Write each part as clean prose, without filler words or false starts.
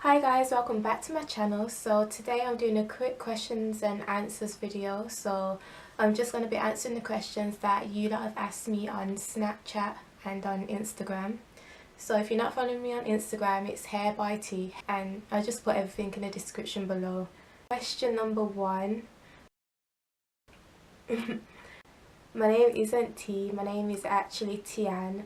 Hi guys, welcome back to my channel. So today I'm doing a quick questions and answers video. So I'm just going to be answering the questions that you lot have asked me on Snapchat and on Instagram. So if you're not following me on Instagram, it's hair by T, and I'll just put everything in the description below. Question number 1. My name isn't T, my name is actually Tian,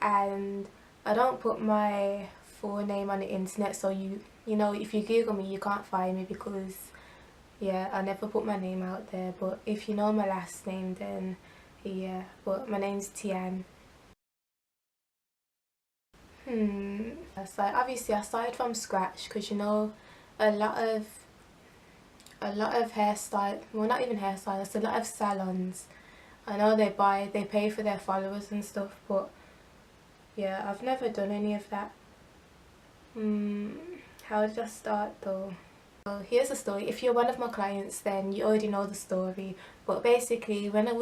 and I don't put my full name on the internet, so you know, if you Google me you can't find me because yeah, I never put my name out there. But if you know my last name, then yeah, but my name's Tian. So obviously I started from scratch because, you know, a lot of hairstyle, well, not even hairstylists, a lot of salons, I know they pay for their followers and stuff, but yeah, I've never done any of that. How did I start though? So here's the story. If you're one of my clients, then you already know the story. But basically, when I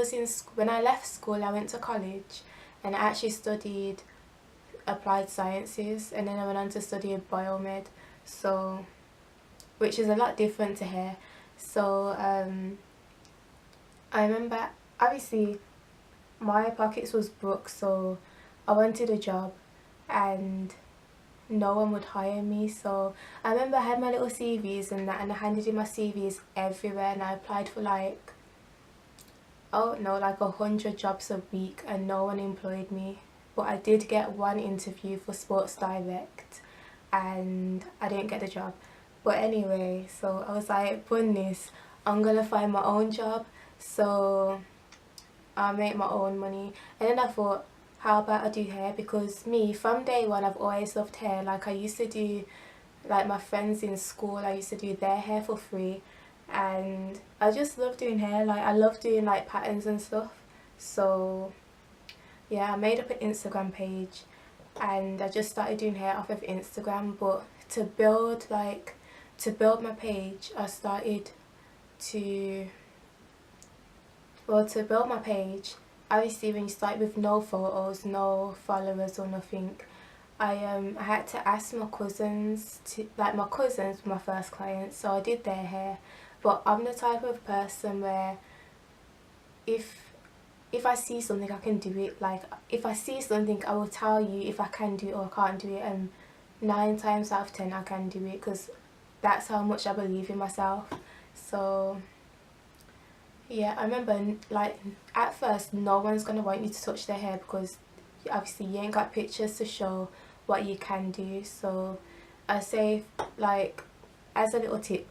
left school, I went to college, and I actually studied applied sciences, and then I went on to study biomed. So, which is a lot different to hair. So I remember, obviously my pockets was broke, so I wanted a job, and no one would hire me. So I remember I had my little CVs and that, and I handed in my CVs everywhere, and I applied for like, oh no, like 100 jobs a week, and no one employed me. But I did get one interview for Sports Direct, and I didn't get the job. But anyway, so I was like, goodness, I'm gonna find my own job, so I'll make my own money. And then I thought, how about I do hair? Because me, from day one, I've always loved hair. Like, I used to do, like, my friends in school, I used to do their hair for free, and I just love doing hair. Like, I love doing like patterns and stuff. So yeah, I made up an Instagram page, and I just started doing hair off of Instagram. But to build my page, I started to, well, to build my page, obviously when you start with no photos, no followers or nothing, I had to ask my cousins to, like, my cousins were my first clients, so I did their hair. But I'm the type of person where if I see something, I can do it. Like, if I see something, I will tell you if I can do it or I can't do it, and 9 times out of 10 I can do it, because that's how much I believe in myself. So yeah, I remember, like, at first no one's gonna want you to touch their hair because obviously you ain't got pictures to show what you can do. So I say, like, as a little tip,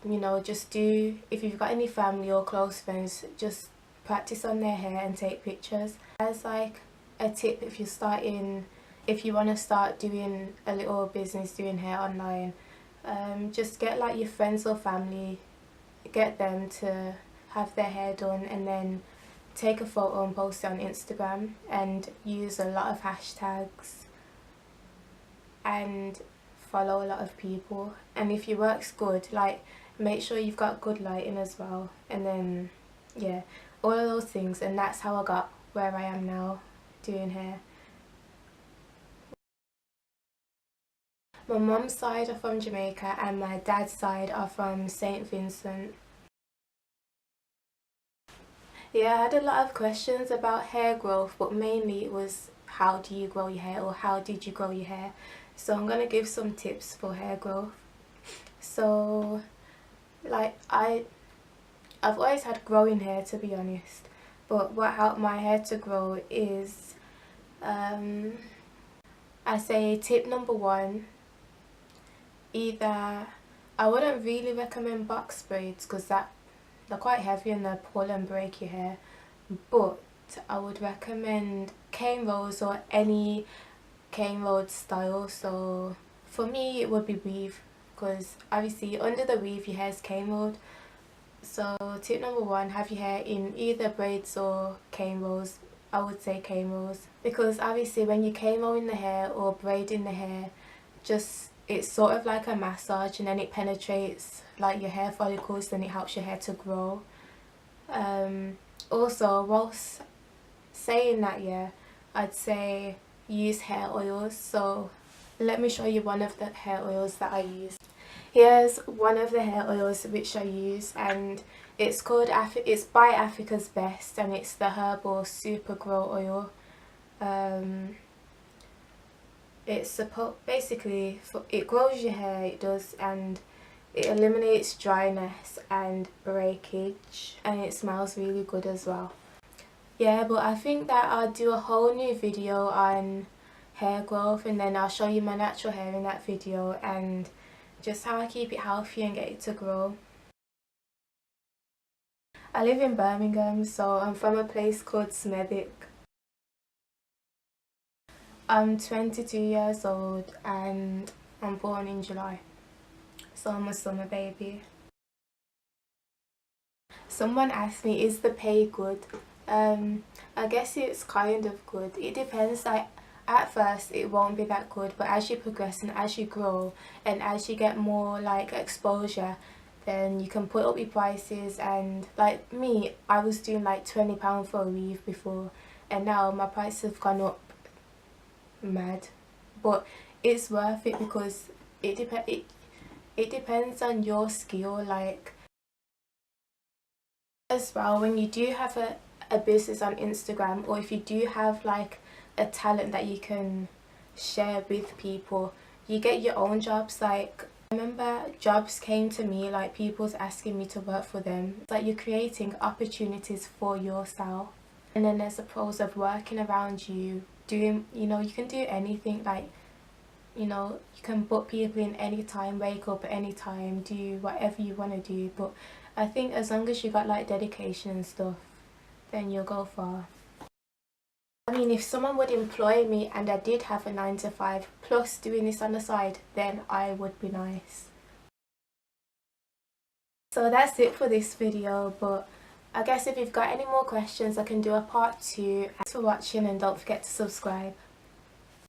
you know, just do, if you've got any family or close friends, just practice on their hair and take pictures. As like a tip, if you want to start doing a little business doing hair online, just get like your friends or family, get them to have their hair done, and then take a photo and post it on Instagram, and use a lot of hashtags and follow a lot of people. And if your work's good, like, make sure you've got good lighting as well, and then yeah, all of those things. And that's how I got where I am now doing hair. My mum's side are from Jamaica and my dad's side are from St. Vincent. Yeah, I had a lot of questions about hair growth, but mainly it was, how do you grow your hair, or how did you grow your hair? So I'm gonna give some tips for hair growth. So, like, I've always had growing hair, to be honest, but what helped my hair to grow is, I say tip number 1, either, I wouldn't really recommend box braids because they're quite heavy and they'll pull and break your hair, but I would recommend cane rolls or any cane rolled style. So for me it would be weave, because obviously under the weave your hair's cane rolled. So tip number 1, have your hair in either braids or cane rolls. I would say cane rolls, because obviously when you cane roll in the hair or braid in the hair, just, it's sort of like a massage, and then it penetrates like your hair follicles, then it helps your hair to grow. Also, whilst saying that, yeah, I'd say use hair oils. So let me show you one of the hair oils that I use. Here's one of the hair oils which I use, and it's called it's by Africa's Best, and it's the herbal super grow oil. It's basically it grows your hair, it does, and it eliminates dryness and breakage, and it smells really good as well. Yeah, but I think that I'll do a whole new video on hair growth, and then I'll show you my natural hair in that video and just how I keep it healthy and get it to grow. I live in Birmingham, so I'm from a place called Smethwick. I'm 22 years old and I'm born in July, so I'm a summer baby. Someone asked me, is the pay good? I guess it's kind of good. It depends. Like, at first it won't be that good, but as you progress and as you grow and as you get more like exposure, then you can put up your prices. And like me, I was doing like £20 for a weave before, and now my prices have gone up mad. But it's worth it because it depends on your skill. Like, as well, when you do have a business on Instagram, or if you do have like a talent that you can share with people, you get your own jobs. Like, I remember jobs came to me, like people's asking me to work for them. It's like you're creating opportunities for yourself. And then there's the pros of working around you, doing, you know, you can do anything. Like, you know, you can book people in any time, wake up at any time, do whatever you want to do. But I think as long as you got like dedication and stuff, then you'll go far. I mean, if someone would employ me and I did have a 9 to 5 plus doing this on the side, then I would be nice. So that's it for this video, but I guess if you've got any more questions, I can do a part 2. Thanks for watching, and don't forget to subscribe.